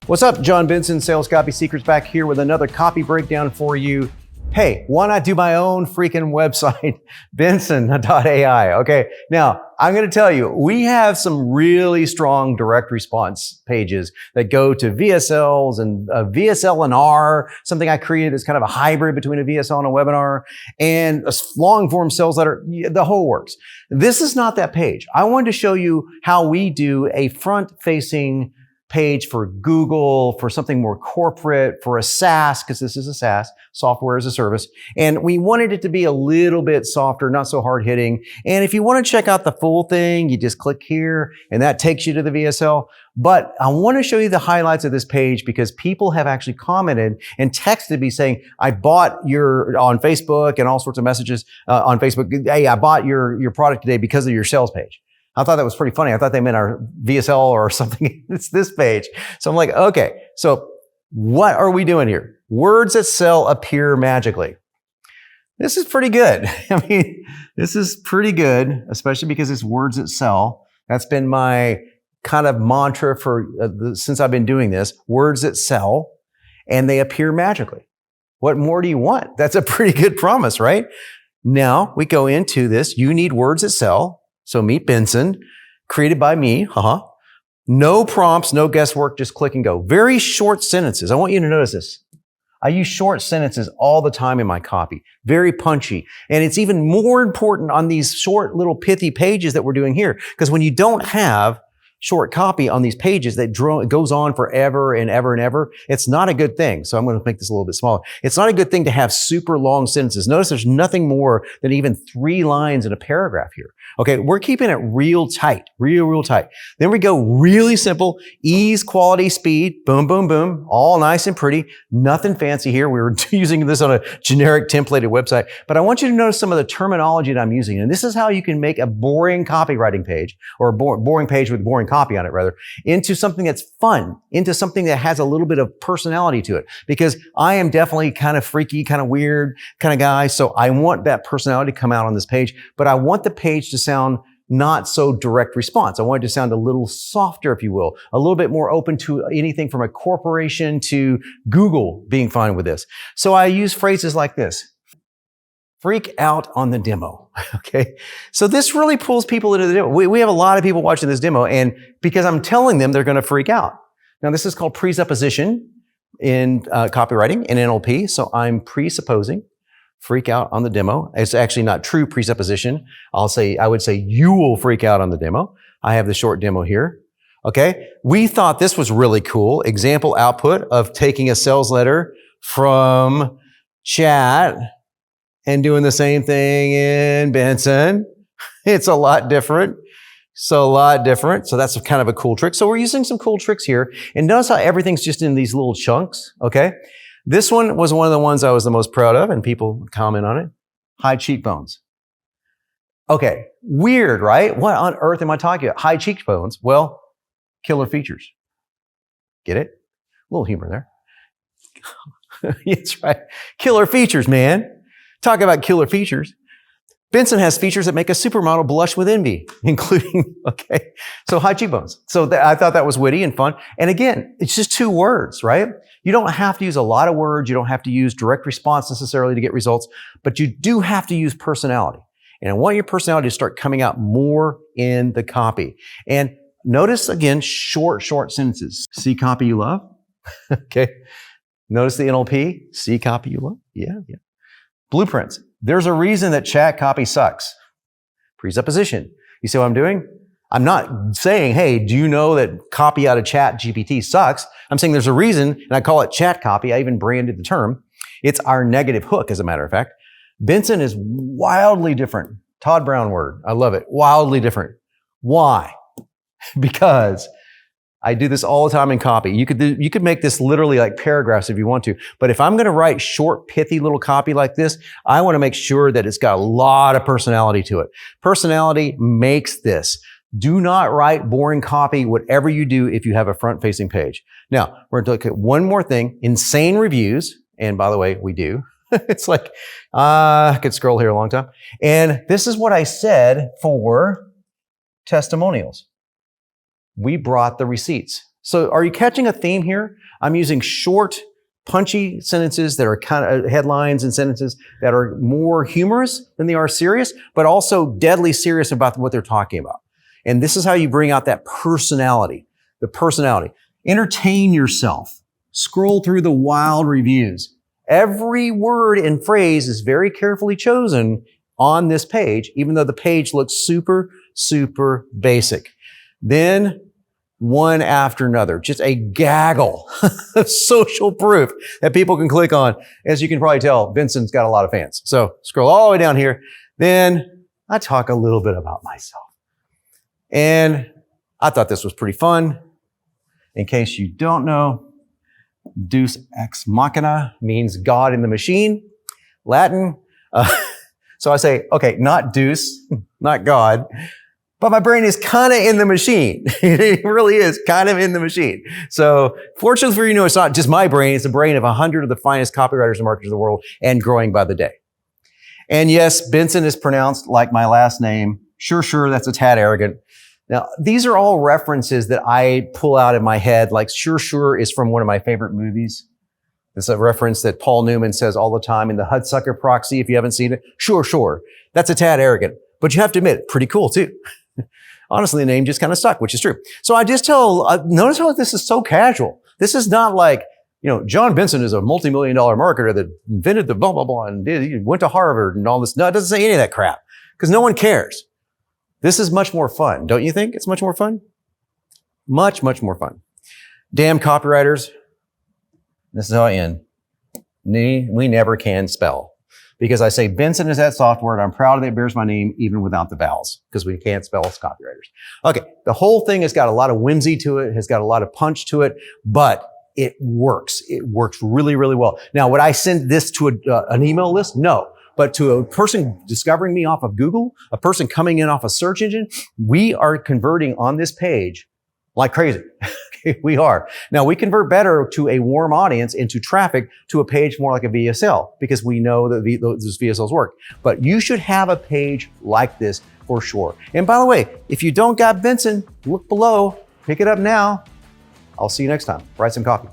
What's up, Jon Benson, Sales Copy Secrets, back here with another copy breakdown for you. Hey, why not do my own freaking website, BNSN.AI? Okay, now I'm going to tell you, we have some really strong direct response pages that go to VSLs and VSL&R, something I created that's kind of a hybrid between a VSL and a webinar, and a long form sales letter, the whole works. This is not that page. I wanted to show you how we do a front-facing page for Google, for something more corporate, for a SaaS, because this is a SaaS, software as a service. And we wanted it to be a little bit softer, not so hard hitting. And if you want to check out the full thing, you just click here and that takes you to the VSL. But I want to show you the highlights of this page because people have actually commented and texted me saying, I bought on Facebook and all sorts of messages on Facebook. Hey, I bought your product today because of your sales page. I thought that was pretty funny. I thought they meant our VSL or something. It's this page. So I'm like, okay, so what are we doing here? Words that sell appear magically. This is pretty good. I mean, this is pretty good, especially because it's words that sell. That's been my kind of mantra since I've been doing this. Words that sell, and they appear magically. What more do you want? That's a pretty good promise, right? Now we go into this. You need words that sell. So meet Benson, created by me, No prompts, no guesswork, just click and go. Very short sentences. I want you to notice this. I use short sentences all the time in my copy. Very punchy. And it's even more important on these short little pithy pages that we're doing here. Because when you don't have short copy on these pages that goes on forever and ever and ever, it's not a good thing. So I'm going to make this a little bit smaller. It's not a good thing to have super long sentences. Notice there's nothing more than even 3 lines in a paragraph here. Okay, we're keeping it real tight, real tight. Then we go really simple, ease, quality, speed, boom, boom, boom, all nice and pretty. Nothing fancy here. We were using this on a generic templated website, but I want you to notice some of the terminology that I'm using. And this is how you can make a boring copywriting page, or a boring page with boring copy on it rather, into something that's fun, into something that has a little bit of personality to it. Because I am definitely kind of freaky, kind of weird kind of guy. So I want that personality to come out on this page, but I want the page to sound not so direct response. I want it to sound a little softer, if you will, a little bit more open to anything from a corporation to Google being fine with this. So I use phrases like this. Freak out on the demo. Okay. So this really pulls people into the demo. We have a lot of people watching this demo, and because I'm telling them they're going to freak out. Now, this is called presupposition in copywriting and NLP. So I'm presupposing freak out on the demo. It's actually not true presupposition. I would say you will freak out on the demo. I have the short demo here. Okay. We thought this was really cool. Example output of taking a sales letter from chat and doing the same thing in Benson. It's a lot different. So that's kind of a cool trick. So we're using some cool tricks here. And notice how everything's just in these little chunks. Okay. This one was one of the ones I was the most proud of, and people comment on it. High cheekbones. Okay. Weird, right? What on earth am I talking about? High cheekbones. Well, killer features. Get it? A little humor there. That's right. Killer features, man. Talk about killer features. Benson has features that make a supermodel blush with envy, including, so high cheekbones. So I thought that was witty and fun. And again, it's just 2 words, right? You don't have to use a lot of words. You don't have to use direct response necessarily to get results, but you do have to use personality. And I want your personality to start coming out more in the copy. And notice again, short sentences. See copy you love? Okay. Notice the NLP. See copy you love? Yeah. Blueprints. There's a reason that chat copy sucks. Presupposition. You see what I'm doing? I'm not saying, hey, do you know that copy out of chat GPT sucks? I'm saying there's a reason, and I call it chat copy. I even branded the term. It's our negative hook, as a matter of fact. Benson is wildly different. Todd Brown word. I love it. Wildly different. Why? Because I do this all the time in copy. You could make this literally like paragraphs if you want to. But if I'm going to write short, pithy little copy like this, I want to make sure that it's got a lot of personality to it. Personality makes this. Do not write boring copy, whatever you do, if you have a front-facing page. Now, we're going to look at one more thing. Insane reviews. And by the way, we do. It's like, I could scroll here a long time. And this is what I said for testimonials. We brought the receipts. So are you catching a theme here? I'm using short, punchy sentences that are kind of headlines and sentences that are more humorous than they are serious, but also deadly serious about what they're talking about. And this is how you bring out that personality, the personality. Entertain yourself. Scroll through the wild reviews. Every word and phrase is very carefully chosen on this page, even though the page looks super, super basic. Then one after another, just a gaggle of social proof that people can click on. As you can probably tell, Benson's got a lot of fans. So scroll all the way down here. Then I talk a little bit about myself. And I thought this was pretty fun. In case you don't know, Deus ex machina means God in the machine, Latin. So I say, okay, not Deus, not God, but my brain is kind of in the machine. It really is kind of in the machine. So fortunately for you, it's not just my brain. It's the brain of 100 of the finest copywriters and marketers in the world and growing by the day. And yes, Benson is pronounced like my last name. Sure, that's a tad arrogant. Now, these are all references that I pull out of my head, like sure is from one of my favorite movies. It's a reference that Paul Newman says all the time in the Hudsucker Proxy, if you haven't seen it. Sure. That's a tad arrogant, but you have to admit, pretty cool too. Honestly, the name just kind of stuck, which is true. So I just notice how this is so casual. This is not like, Jon Benson is a multi-million-dollar marketer that invented the blah, blah, blah, and he went to Harvard and all this. No, it doesn't say any of that crap because no one cares. This is much more fun. Don't you think it's much more fun? Much, much more fun. Damn copywriters. This is how I end. We never can spell. Because I say Benson is that software and I'm proud that it bears my name even without the vowels because we can't spell as copywriters. Okay. The whole thing has got a lot of whimsy to it, has got a lot of punch to it, but it works. It works really, really well. Now, would I send this to an email list? No. But to a person discovering me off of Google, a person coming in off a search engine, we are converting on this page like crazy. We are. Now, we convert better to a warm audience into traffic to a page more like a VSL because we know that those VSLs work. But you should have a page like this for sure. And by the way, if you don't got Benson, look below, pick it up now. I'll see you next time. Write some copy.